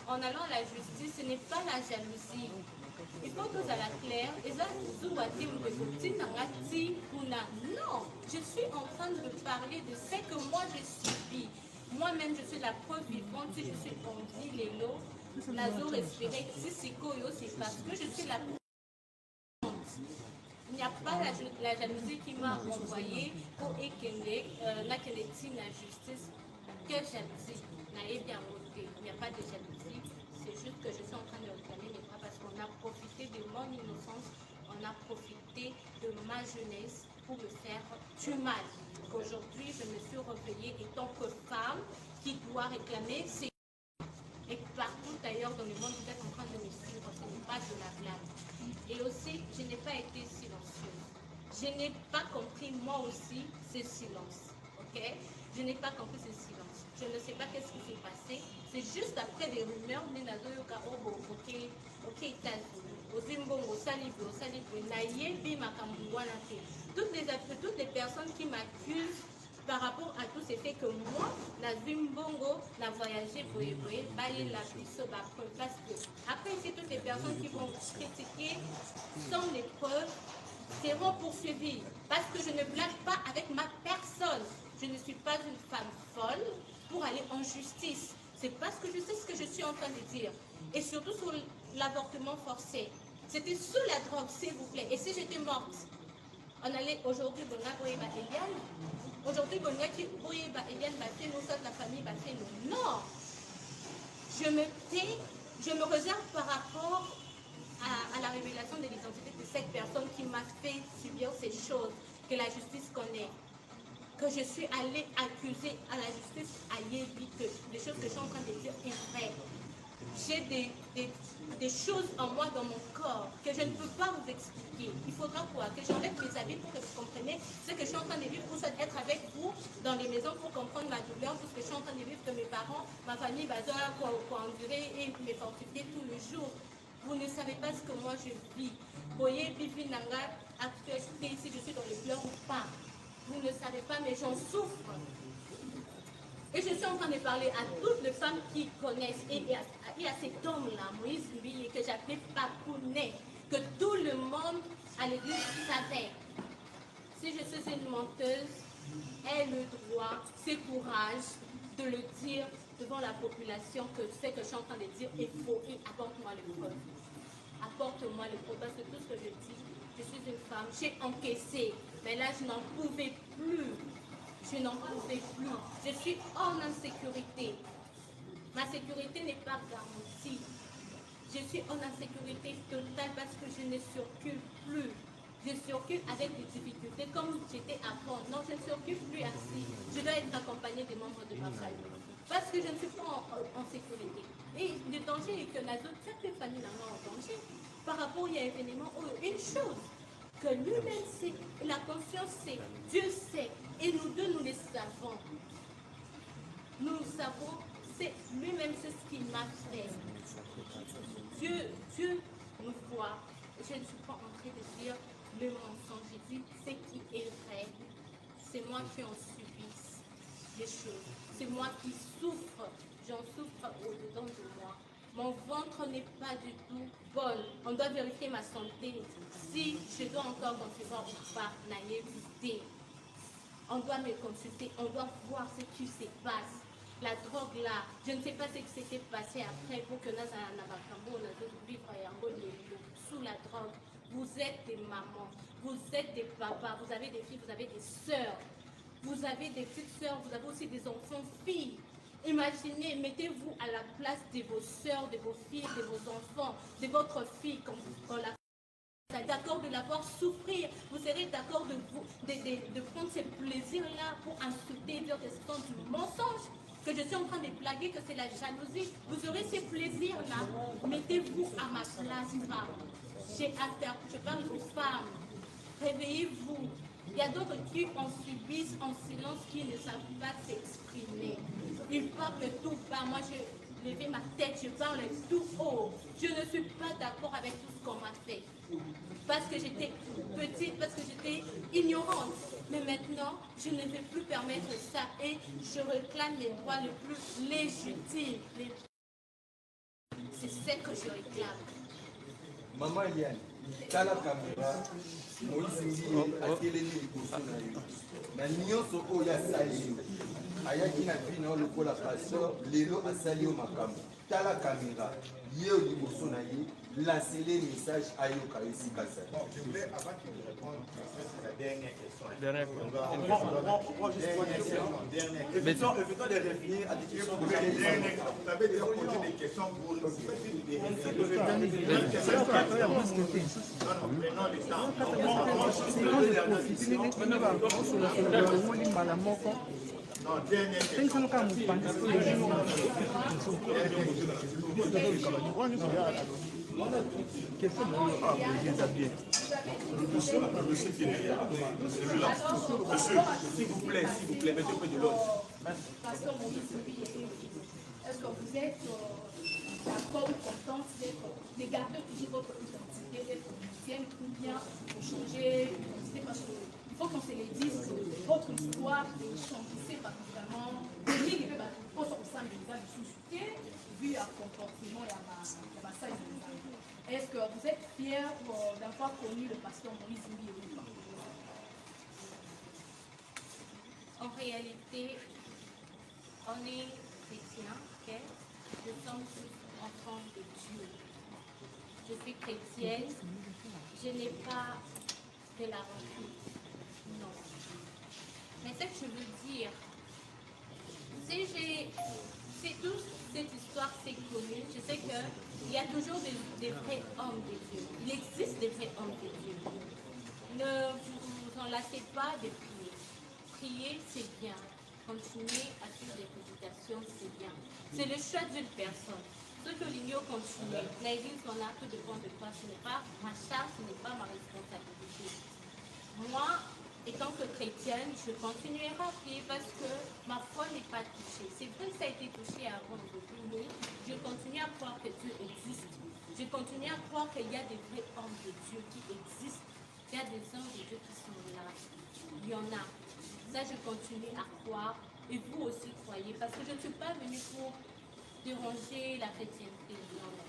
en allant à la justice, ce n'est pas la jalousie. Il faut que ça la claire. Non, je suis en train de parler de ce que moi je subis. Moi-même, je suis la preuve vivante. Si je suis en vie, les lots, nazo respiré, si c'est parce que je suis la preuve. Il n'y a pas la jalousie qui m'a envoyé pour Ekende, la justice. Quelle jalousie? Il n'y a pas de jalousie. C'est juste que je suis en train de réclamer mes droits parce qu'on a profité de mon innocence, on a profité de ma jeunesse pour me faire du mal. Aujourd'hui, je me suis réveillée étant que femme qui doit réclamer ses et partout d'ailleurs dans le monde, vous êtes en train de me suivre, ce n'est pas de la blague. Et aussi, je n'ai pas été silencieuse. Je n'ai pas compris, moi aussi, ce silence. Ok? Je n'ai pas compris ce silence. Je ne sais pas qu'est-ce qui s'est passé. C'est juste après des rumeurs, toutes les personnes qui m'accusent par rapport à tous ces faits que moi, la Zimbongo, la voyagé, parce que après ici, toutes les personnes qui vont critiquer sans les preuves seront poursuivies. Parce que je ne blague pas avec ma personne. Je ne suis pas une femme folle pour aller en justice. C'est parce que je sais ce que je suis en train de dire. Et surtout sur l'avortement forcé. C'était sous la drogue, s'il vous plaît. Et si j'étais morte, on allait aujourd'hui, aujourd'hui, la famille, non, je me tais, je me réserve par rapport à la révélation de l'identité de cette personne qui m'a fait subir ces choses que la justice connaît. Que je suis allée accuser à la justice à Yébi que les choses que je suis en train de dire est vrai. J'ai des choses en moi, dans mon corps, que je ne peux pas vous expliquer. Il faudra quoi? Que j'enlève mes habits pour que vous compreniez ce que je suis en train de vivre, pour être avec vous dans les maisons, pour comprendre ma douleur, tout ce que je suis en train de vivre, que mes parents, ma famille, quoi endurer et me fortifier tous les jours. Vous ne savez pas ce que moi je vis. Voyez, Bibi Nanga, actualité, si je suis dans les pleurs ou pas. Vous ne savez pas, mais j'en souffre. Et je suis en train de parler à toutes les femmes qui connaissent, et à cet homme-là, Moïse Mbilé, que j'appelais Papounet, que tout le monde à l'église savait. Si je suis une menteuse, ai le droit, c'est courage de le dire devant la population que ce que je suis en train de dire est faux, et apporte-moi les preuves. Apporte-moi les preuves, parce que tout ce que je dis, je suis une femme, j'ai encaissé, mais là je n'en pouvais plus. Je n'en pouvais plus. Je suis en insécurité. Ma sécurité n'est pas garantie. Je suis en insécurité totale parce que je ne circule plus. Je circule avec des difficultés comme j'étais avant. Non, je ne circule plus ainsi. Je dois être accompagnée des membres de ma famille. Parce que je ne suis pas en sécurité. Et le danger est que cette famille n'a pas en danger. Par rapport à l'événement, une chose que lui-même sait, la conscience sait, Dieu sait, et nous deux, nous le savons. Nous savons, c'est lui-même, c'est ce qu'il m'a fait. Dieu nous voit. Je ne suis pas en train de dire le mensonge. Je dis ce qui est vrai. C'est moi qui en subisse des choses. C'est moi qui souffre. J'en souffre au-dedans de moi. Mon ventre n'est pas du tout bon. On doit vérifier ma santé. Si je dois encore concevoir ou pas, naïveté. On doit me consulter, on doit voir ce qui se passe. La drogue là, je ne sais pas ce qui s'était passé après pour que nous sous la drogue. Vous êtes des mamans, vous êtes des papas, vous avez des filles, vous avez des sœurs, vous avez des petites sœurs, vous avez aussi des enfants filles. Imaginez, mettez-vous à la place de vos sœurs, de vos filles, de vos enfants, de votre fille quand la d'accord de la voir souffrir, vous serez d'accord de prendre ce plaisir-là pour insulter, dire que c'est du mensonge, que je suis en train de blaguer, que c'est la jalousie. Vous aurez ce plaisir-là. Mettez-vous à ma place, femme. J'ai affaire, je parle aux femmes. Réveillez-vous. Il y a d'autres qui en subissent en silence, qui ne savent pas s'exprimer. Ils parlent tout bas. Moi, je lève ma tête, je parle tout haut. Je ne suis pas d'accord avec tout ce qu'on m'a fait. Parce que j'étais petite, parce que j'étais ignorante. Mais maintenant, je ne vais plus permettre ça et je réclame les droits les plus légitimes, c'est ce que je réclame. Maman Eliane, tu as la caméra, Moïse Ndiye a télé liboso na yo. Na nyonso oyo asali yo. Ayaki na vie na yo lokola pasteur, lelo asali yo makambo. Tala caméra, ye liboso na ye, lancez les messages à yoka esika sali. Bon, je voulais, avant qu'il me réponde, c'est la dernière question. Dernière On prend juste une question. Dernière question. Évitons de revenir à des questions. Vous avez déjà posé des questions pour nous. Non, prenons le temps. Non, dernière question. Monsieur, s'il vous plaît, mettez près de l'autre. Pasteur Moïse Ndiye, est-ce que vous êtes d'accord ou content de garder toujours votre identité d'être chrétienne ou bien vous changer d'identité parce qu'il faut qu'on se le dise, votre histoire de changer pas vraiment, il n'y a pas de souci, vu à comportement et à ma salle. Est-ce que vous êtes fiers d'avoir connu le pasteur Moïse Ndiye ou pas? En réalité, on est chrétien, ok? Nous sommes tous enfants de Dieu. Je suis chrétienne, je n'ai pas de la rancune, non. Mais ce que je veux dire, si toute cette histoire s'est connue, je sais qu'il y a toujours des vrais hommes de Dieu. Il existe des vrais hommes de Dieu. Ne vous en lassez pas de prier. Prier, c'est bien. Continuer à suivre les prédications, c'est bien. C'est le choix d'une personne. Ceux que l'ignorent continuent. L'église en a, tout dépend de toi. Ce n'est pas ma charge, ce n'est pas ma responsabilité. Moi, étant que chrétienne, je continuerai à prier parce que ma foi n'est pas touchée. C'est vrai que ça a été touché avant aujourd'hui, mais je continue à croire que Dieu existe. Je continue à croire qu'il y a des vrais hommes de Dieu qui existent. Il y a des hommes de Dieu qui sont là. Il y en a. Ça, je continue à croire. Et vous aussi croyez. Parce que je ne suis pas venue pour déranger la chrétienté. Non, non.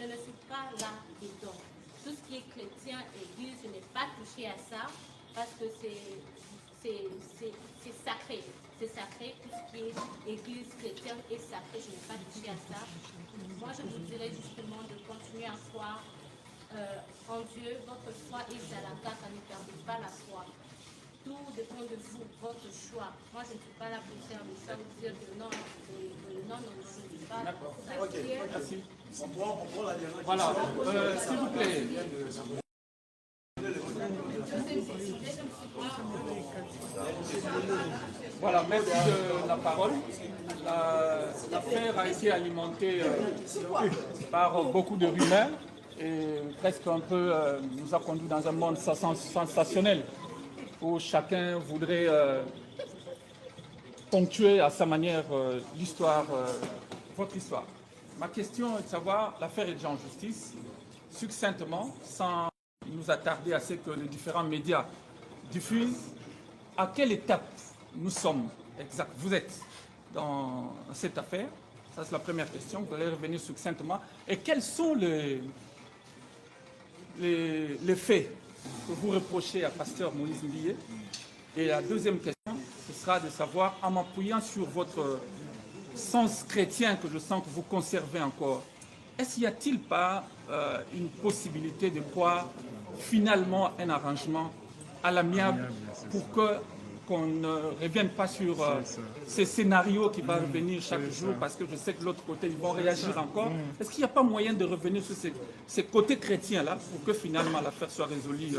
Je ne suis pas là dedans. Tout ce qui est chrétien, église, je n'ai pas touché à ça. Parce que c'est sacré. C'est sacré. Tout ce qui est église chrétienne est sacré. Je n'ai pas touché à ça. Moi, je vous dirais justement de continuer à croire en Dieu. Votre foi est à la carte. Ne perdez pas la foi. Tout dépend de vous, votre choix. Moi, je ne suis pas là pour faire le choix, pour dire que non, non, je ne suis pas. D'accord. Ok, merci. On prend la dernière question. Voilà, s'il vous plaît. Voilà, merci de la parole. L'affaire a été alimentée par beaucoup de rumeurs et presque un peu nous a conduit dans un monde sensationnel où chacun voudrait ponctuer à sa manière l'histoire, votre histoire. Ma question est de savoir, l'affaire est déjà en justice, succinctement, sans nous attarder à ce que les différents médias diffusent, à quelle étape nous sommes exact, vous êtes dans cette affaire? Ça, c'est la première question. Vous allez revenir succinctement. Et quels sont les faits que vous reprochez à Pasteur Moïse Ndiye? Et la deuxième question, ce sera de savoir, en m'appuyant sur votre sens chrétien que je sens que vous conservez encore, est-ce qu'il n'y a-t-il pas une possibilité de voir finalement un arrangement à l'amiable pour qu'on ne revienne pas sur ces scénarios qui vont revenir chaque jour, parce que je sais que de l'autre côté, ils vont réagir encore. Est-ce qu'il n'y a pas moyen de revenir sur ces côtés chrétiens-là pour que finalement l'affaire soit résolue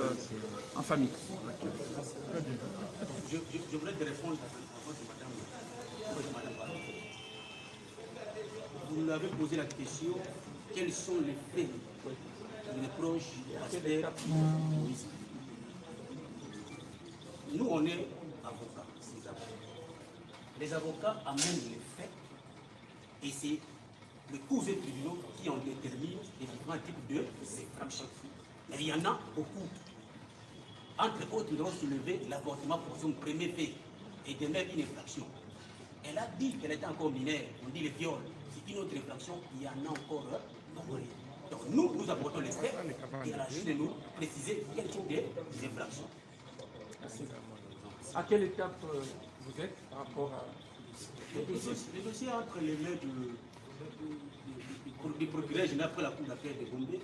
en famille? Je voulais te répondre à madame. Vous nous avez posé la question, quels sont les faits, les proches, pasteur Moïse? Nous, on est avocats, ces avocats. Les avocats amènent les faits et c'est le cours et tribunaux qui en déterminent les différents types de infractions. Mais il y en a beaucoup. Entre autres, nous avons soulevé l'avortement pour son premier fait et de même une infraction. Elle a dit qu'elle était encore mineure, on dit le viol, c'est une autre infraction, il y en a encore rien. Donc nous apportons les faits et à la juge de nous préciser quel type d'infraction. À quelle étape vous êtes par rapport à... Les dossiers entre les mains du procureur général après la cour d'appel de Gombe.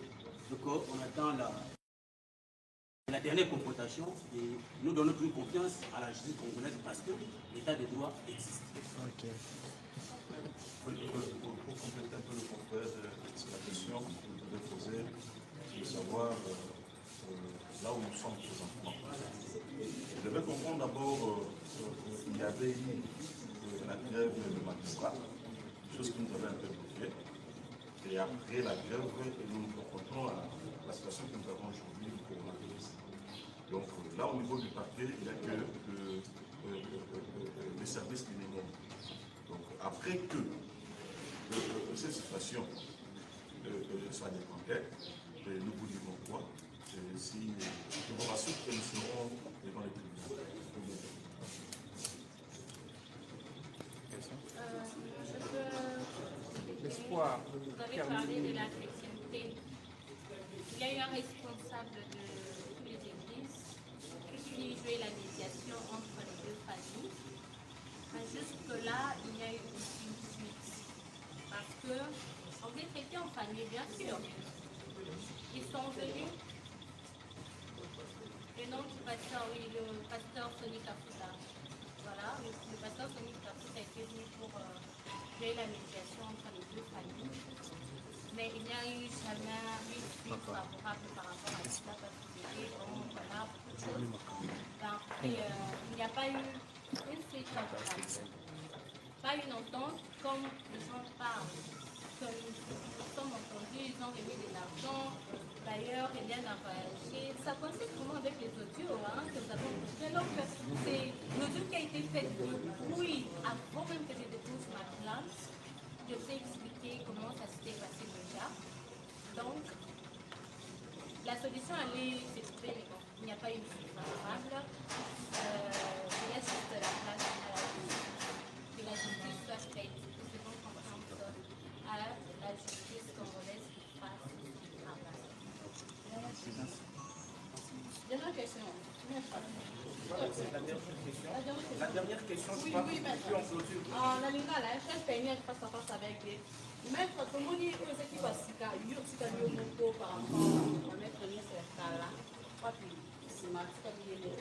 Donc on attend la dernière confrontation et nous donnons toute confiance à la justice congolaise parce que l'état de droit existe. Okay. Pour compléter un peu le confrère, c'est la question que vous devez poser, de savoir là où nous sommes présentement. Je devais comprendre d'abord qu'il y avait eu la grève de magistrats, chose qui nous avait un peu bloqué. Et après la grève, nous nous confrontons à la situation que nous avons aujourd'hui du coronavirus. Donc là, au niveau du papier, il n'y a que les services minimums. Donc après que cette situation soit décomptée, nous vous dirons quoi. Si je vous rassure que nous serons devant les tribunaux. L'espoir. Vous avez parlé de la chrétienté. Il y a eu un responsable de toutes les églises qui jouait la médiation entre les deux familles. Jusque-là, il y a eu une suite. Parce que on est traité en famille, bien sûr. Ils sont venus. Le nom du pasteur, oui, le pasteur Sonny Kafuta. Voilà, le pasteur Sonny Kafuta est venu pour jouer la médiation entre les deux familles. Mais il n'y a eu jamais une suite favorable par rapport à cela parce qu'il était voilà, beaucoup de choses. Il n'y a pas eu une suite favorable. Pas une entente comme les gens parlent. Comme nous sommes entendus, ils ont remis de l'argent. D'ailleurs, rien n'a voyagé. Ça coïncide vraiment avec les audios que nous avons montrés. Donc, c'est l'audio qui a été fait oui, avant même que je dépose ma plainte. Je vous ai expliqué comment ça s'était passé déjà. Donc, la solution, elle est trouver, mais bon, il n'y a pas eu de suite favorable. Je laisse juste la place à la justice. Que la justice soit faite. Nous devons comprendre à la justice congolaise qui fasse son travail. Dernière question. La dernière question, je Oui, crois, oui, maître. puis on clôture. La lingala, je vais peigner face à face avec les. Maître, comment dire que ce qui va se faire, il y a aussi un peu par rapport à mettre une certaine là. Pas plus, c'est ma petite idée.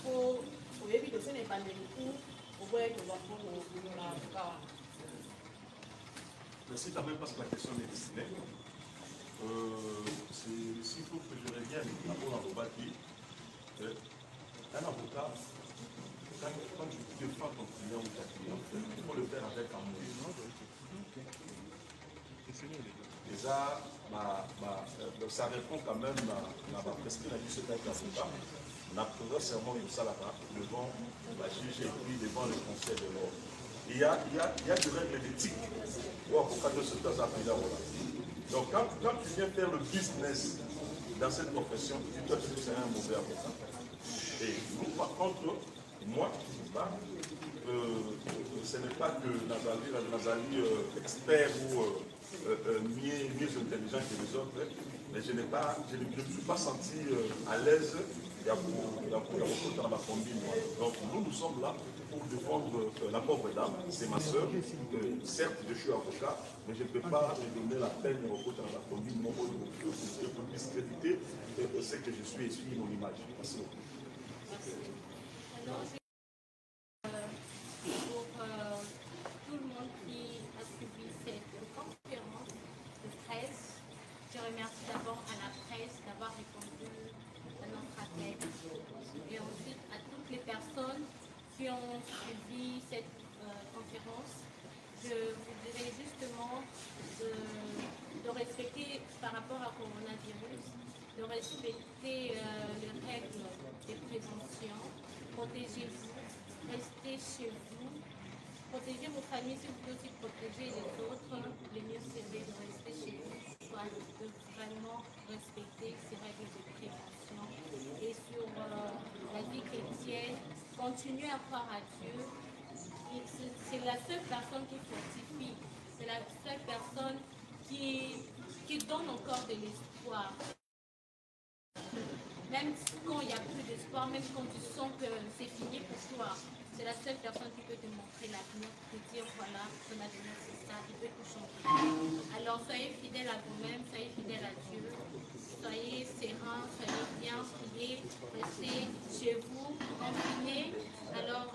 Pour éviter ce n'est pas des coups, pour voir que va pour la cas. Merci quand même parce que la question est destinée. S'il faut que je revienne à mon avocat qui, un avocat, quand tu défends ton client ou ta cliente, il faut le faire avec amour. Déjà, ça répond quand même à ma prescription à ce avec l'avocat. On a pris serment tout ça là-bas, devant la juge et puis devant le conseil de l'ordre. Il y a des règles d'éthique où avocat de ce temps appelé là. Donc quand tu viens faire le business dans cette profession, tu dois te faire un mauvais avocat. Et nous, par contre, moi, ce n'est pas que Nazali expert ou mieux intelligent que les autres, mais je ne me suis pas senti à l'aise dans ma combine. Donc nous sommes là pour défendre la pauvre dame, c'est ma soeur. Certes, je suis avocat, mais je ne peux pas me donner la peine au côté de la combine, mon rôle pour discréditer ce que je suis et suivre mon image. Merci beaucoup. Alors, pour tout le monde qui a suivi cette conférence de presse, je remercie d'abord à la presse d'avoir répondu à notre appel et ensuite à toutes les personnes qui ont suivi cette conférence. Je vous dirais justement de respecter par rapport au coronavirus, de respecter les règles de prévention. Protégez-vous, restez chez vous, protégez vos familles si vous pouvez aussi protéger les autres. Le mieux serait de rester chez vous, soit de vraiment respecter ces règles de prévention. Et sur la vie chrétienne, continuez à croire à Dieu. C'est la seule personne qui fortifie, c'est c'est la seule personne qui donne encore de l'espoir. Même quand il n'y a plus d'espoir, même quand tu sens que c'est fini pour toi, c'est la seule personne qui peut te montrer l'avenir, te dire voilà, ton avenir c'est ça, il peut tout changer. Alors soyez fidèles à vous-même, soyez fidèles à Dieu, soyez sereins, soyez bien, priez, restez chez vous, confinés. Alors